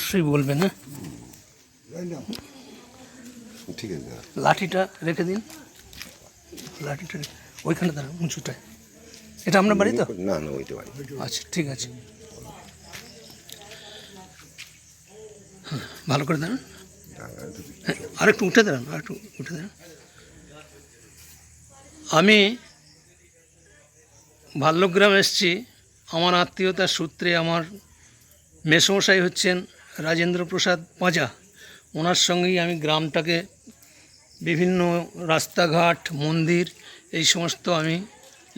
অবশ্যই বলবেন। হ্যাঁ, ঠিক আছে। লাঠিটা রেখে দিন, লাঠিটা ওইখানে দাঁড়ান উঁচুটায়। এটা আপনার বাড়ি তো? না না, ওইটা বাড়ি। আচ্ছা, ঠিক আছে। হ্যাঁ, ভালো করে দাঁড়ান। হ্যাঁ, আরেকটু উঠে দাঁড়ান, আরেকটু উঠে দাঁড়ান। আমি ভাল্যগ্রাম এসেছি আমার আত্মীয়তার সূত্রে। আমার মেসমশাই হচ্ছেন রাজেন্দ্র প্রসাদ পাঁজা, ওনার সঙ্গেই আমি গ্রামটাকে বিভিন্ন রাস্তাঘাট, মন্দির এই সমস্ত আমি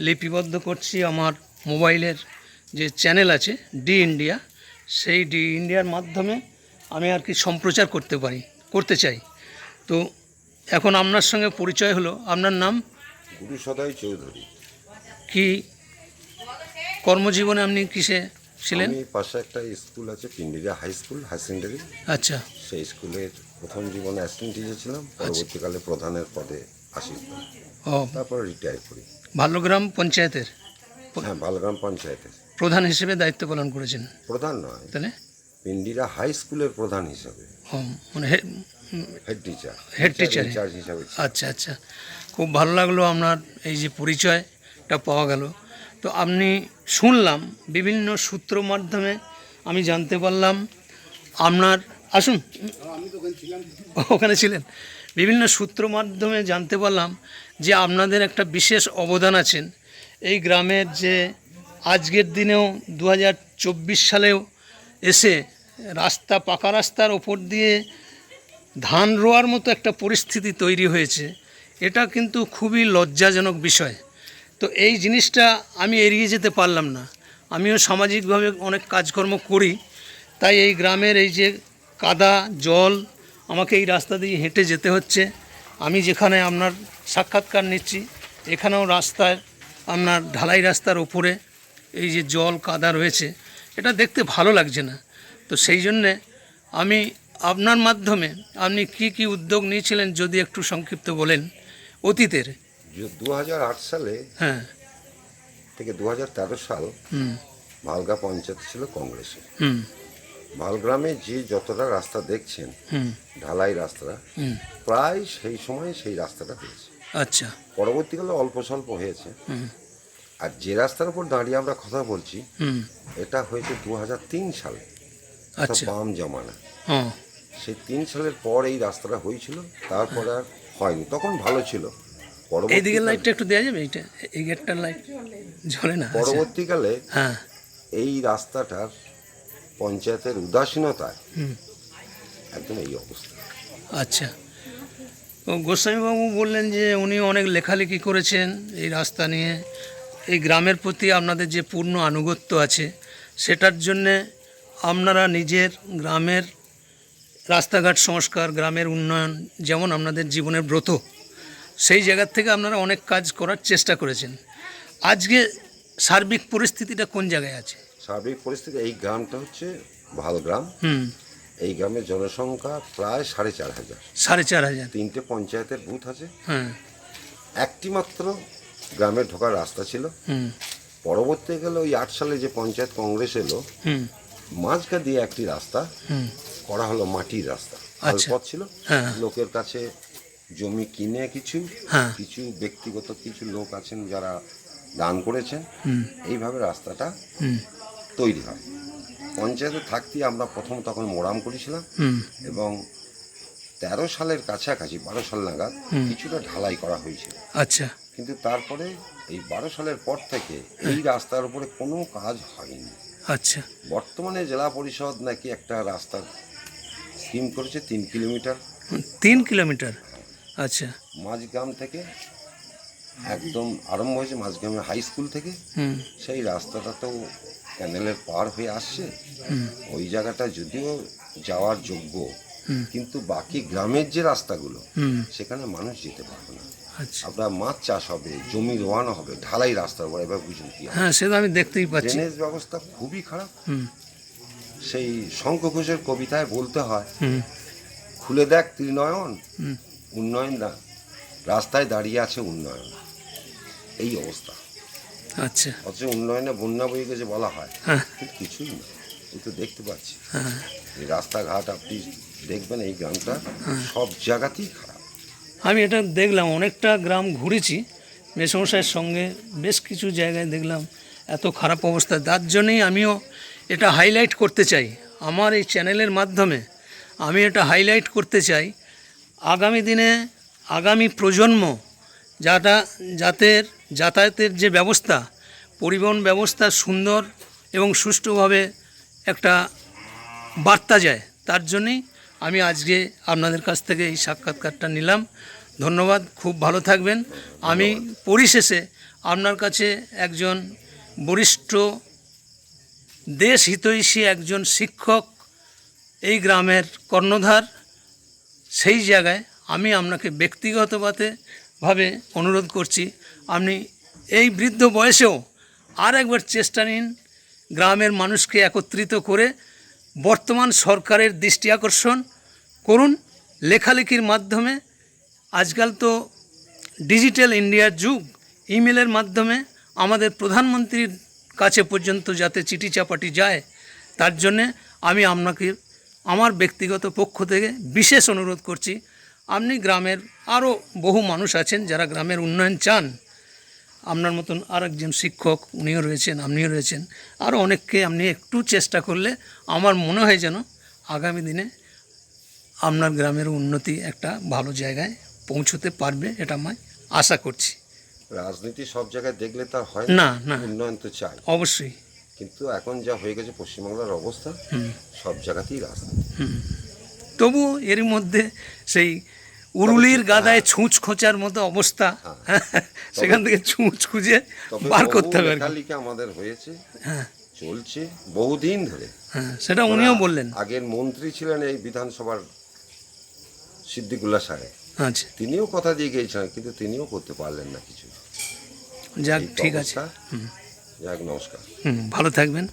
লিপিবদ্ধ করছি। আমার মোবাইলের যে চ্যানেল আছে ডি ইন্ডিয়া, সেই ডি ইন্ডিয়ার মাধ্যমে আমি আর কি সম্প্রচার করতে চাই। তো এখন আপনার সঙ্গে পরিচয় হলো। আপনার নাম? গুরু সদাই চৌধুরী। কি কর্মজীবনে আপনি কিসে ছিলেন? আমি পাশে একটা স্কুল আছে, Pindira high school, high secondary. আচ্ছা, সেই স্কুলের প্রথম জীবনে অ্যাসিস্ট্যান্ট টিচার ছিলাম, পরবর্তীকালে প্রধানের পদে আসিলাম, ও তারপরে রিটায়ার করি। ভাল্যগ্রাম পঞ্চায়েতের হ্যাঁ, বালগ্রাম পঞ্চায়েতের প্রধান হিসেবে দায়িত্ব পালন করেছেন প্রধান নয়, তাহলে? পিন্ডিরা হাই স্কুলের প্রধান হিসাবে, ও মানে head teacher, head teacher incharge হিসাবে। আচ্ছা আচ্ছা, খুব ভালো লাগলো আপনার এই যে পরিচয়টা পাওয়া গেল। তো আপনি শুনলাম বিভিন্ন সূত্র মাধ্যমে আমি জানতে পারলাম আপনার, আসুন ওখানে ছিলেন, বিভিন্ন সূত্র মাধ্যমে জানতে পারলাম যে আপনাদের একটা বিশেষ অবদান আছেন এই গ্রামের। যে আজকের দিনেও 2024 সালেও এসে রাস্তা, পাকা রাস্তার ওপর দিয়ে ধান রোয়ার মতো একটা পরিস্থিতি তৈরি হয়েছে, এটা কিন্তু খুবই লজ্জাজনক বিষয়। তো এই জিনিসটা আমি এড়িয়ে যেতে পারলাম না। আমিও সামাজিকভাবে অনেক কাজকর্ম করি, তাই এই গ্রামের এই যে কাদা জল, আমাকে এই রাস্তা দিয়ে হেঁটে যেতে হচ্ছে। আমি যেখানে আপনার সাক্ষাৎকার নিচ্ছি এখানেও রাস্তায় আপনার ঢালাই রাস্তার ওপরে এই যে জল কাদা রয়েছে, এটা দেখতে ভালো লাগছে না। তো সেই জন্যে আমি আপনার মাধ্যমে আপনি কি উদ্যোগ নিয়েছিলেন যদি একটু সংক্ষিপ্ত বলেন অতীতের। 2008 সালে হ্যাঁ, থেকে 2013 সাল হুম ভালগা পঞ্চায়েত ছিল কংগ্রেসের। হুম ভালগ্রামে যে যতটা রাস্তা দেখছেন, হুম ঢালাই রাস্তা, হুম প্রায় সেই সময় সেই রাস্তাটা হয়েছে। আচ্ছা, পরবর্তীকালে অল্প স্বল্প হয়েছে। হুম আর যে রাস্তার উপর দাঁড়িয়ে আমরা কথা বলছি, হুম এটা হয়েছে 2003 সালে, আচ্ছা, বাম জমানা। হ্যাঁ, সেই 3 সালের পর এই রাস্তাটা হয়েছিল, তারপরে আর হয়নি। তখন ভালো ছিল। এই দিকের লাইটটা একটু দেওয়া যাবে? এইটা, এই গেটটার লাইট জ্বলে না? আচ্ছা, পরবর্তীকালে হ্যাঁ, এই রাস্তাটার পঞ্চায়েতের উদাসীনতায় হুম একদম এই অবস্থা। আচ্ছা। ও গোস্বামীবাবু বললেন যে উনি অনেক লেখালেখি করেছেন এই রাস্তা নিয়ে। এই গ্রামের প্রতি আপনাদের যে পূর্ণ আনুগত্য আছে, সেটার জন্যে আপনারা নিজের গ্রামের রাস্তাঘাট সংস্কার, গ্রামের উন্নয়ন, যেমন আপনাদের জীবনের ব্রত, সেই জায়গার থেকে আপনারা অনেক কাজ করার চেষ্টা করেছেন। আজকে সার্বিক পরিস্থিতিটা কোন জায়গায় আছে? সার্বিক পরিস্থিতি, এই গ্রামটা হচ্ছে ভালগ্রাম। হুম, এই গ্রামের জনসংখ্যা প্রায় 4,500। 4,500। 3টে পঞ্চায়েতের বুথ আছে। হ্যাঁ, একটি মাত্র গ্রামে ঢোকার রাস্তা ছিল। হুম পরবর্তীকালে ওই 8 সালে যে পঞ্চায়েত কংগ্রেস এলো, হুম মাঝখা দিয়ে একটি রাস্তা হুম করা হলো, মাটির রাস্তা। আচ্ছা। পথ ছিল, হ্যাঁ, লোকের কাছে জমি কিনে কিছু হ্যাঁ, কিছু ব্যক্তিগত কিছু লোক আছেন যারা দান করেছেন, হুম এইভাবে রাস্তাটা হুম তৈরি হয়। পঞ্চায়েতে থাকতেই আমরা প্রথম তখন মোরাম করেছিলাম, হুম এবং 13 সালের কাছাকাছি 12 সাল নাগাদ কিছুটা ঢালাই করা হয়েছিল। আচ্ছা, কিন্তু তারপরে এই 12 সালের পর থেকে এই রাস্তার উপরে কোনো কাজ হয়নি। আচ্ছা, বর্তমানে জেলা পরিষদ নাকি একটা রাস্তার স্কিম করেছে 3 কিলোমিটার। 3 কিলোমিটার। আচ্ছা, মাঝগ্রাম থেকে একদম আরম্ভ হয়েছে, মাঝগ্রামের হাই স্কুল থেকে। হুম সেই রাস্তাটা তো ক্যানেলের পার হয়ে আসছে। হুম ওই জায়গাটা যদিও যাওয়ার যোগ্য, হুম কিন্তু বাকি গ্রামের যে রাস্তাগুলো, হুম সেখানে মানুষ যেতে পারবে না। আচ্ছা, আপনার মাছ চাষ হবে, জমি রোয়ানো হবে, ঢালাই রাস্তার উপর, এবার বুঝুন কি হবে। হ্যাঁ, সে তো আমি দেখতেই পাচ্ছি। ড্রেনেজ ব্যবস্থা খুবই খারাপ। হুম সেই শঙ্খ ঘোষের কবিতায় বলতে হয়, হুম খুলে দেখ ত্রিনয়ন, হুম উন্নয়ন দা রাস্তায় দাঁড়িয়ে আছে উন্নয়ন। এই অবস্থা। আচ্ছা, অথচ উন্নয়নে বন্যা বই গেছে বলা হয়, হ্যাঁ কিন্তু কিছুই না। এই তো দেখতে পাচ্ছি। হ্যাঁ এই রাস্তাঘাট আপনি দেখবেন এই গ্রামটা সব জায়গাতেই খারাপ। আমি এটা দেখলাম, অনেকটা গ্রাম ঘুরেছি মেসমশাইয়ের সঙ্গে, বেশ কিছু জায়গায় দেখলাম এত খারাপ অবস্থা। তার জন্যই আমিও এটা হাইলাইট করতে চাই, আমার এই চ্যানেলের মাধ্যমে আমি এটা হাইলাইট করতে চাই। আগামী দিনে আগামী প্রজন্ম যাতায়াতের যে ব্যবস্থা, পরিবহন ব্যবস্থা সুন্দর এবং সুষ্ঠুভাবে একটা বার্তা যায়, তার জন্যই আমি আজকে আপনাদের কাছ থেকে এই সাক্ষাৎকারটা নিলাম। ধন্যবাদ, খুব ভালো থাকবেন। আমি পরিশেষে আপনার কাছে একজন বরিষ্ঠ দেশ হিতৈষী একজন শিক্ষক, এই গ্রামের কর্ণধার, সেই জায়গায় আমি আপনাকে ব্যক্তিগতভাবে অনুরোধ করছি, আপনি এই বৃদ্ধ বয়সেও আর একবার চেষ্টা নিন গ্রামের মানুষকে একত্রিত করে বর্তমান সরকারের দৃষ্টি আকর্ষণ করুন লেখালেখির মাধ্যমে। আজকাল তো ডিজিটাল ইন্ডিয়ার যুগ, ইমেলের মাধ্যমে আমাদের প্রধানমন্ত্রীর কাছে পর্যন্ত যাতে চিঠি চাপাটি যায়, তার জন্যে আমি আপনাকে আমার ব্যক্তিগত পক্ষ থেকে বিশেষ অনুরোধ করছি। আপনি গ্রামের আরও বহু মানুষ আছেন যারা গ্রামের উন্নয়ন চান, আপনার মতন আর একজন শিক্ষক উনিও রয়েছেন, আপনিও রয়েছেন, আরও অনেককে আপনি একটু চেষ্টা করলে আমার মনে হয় যেন আগামী দিনে আপনার গ্রামের উন্নতি একটা ভালো জায়গায় পৌঁছতে পারবে, এটা আমি আশা করছি। রাজনীতি সব জায়গায় দেখলে তা হয় না, না। উন্নয়ন তো চাই, অবশ্যই। কিন্তু এখন যা হয়ে গেছে পশ্চিমবাংলার অবস্থা, সব জায়গাতেই রাজনীতি। তবু এর মধ্যে সেই উরুলির গাদায় ছুঁচ খোঁচার মতো অবস্থা, সেখান থেকে ছুঁচ খুঁজে তবে বার করতে বহু হবে আর কি। লেখালেখি আমাদের হয়েছে, হ্যাঁ, চলছে বহুদিন ধরে। হ্যাঁ, সেটা উনিও বললেন। আগের মন্ত্রী ছিলেন এই বিধানসভার সিদ্দিকুল্লাহ সাহেব, আচ্ছা, তিনিও কথা দিয়ে গিয়েছিলেন, কিন্তু তিনিও করতে পারলেন না কিছু। যাক, এই তো ঠিক আছে। অবস্থা। যাক, নমস্কার। ভালো থাকবেন।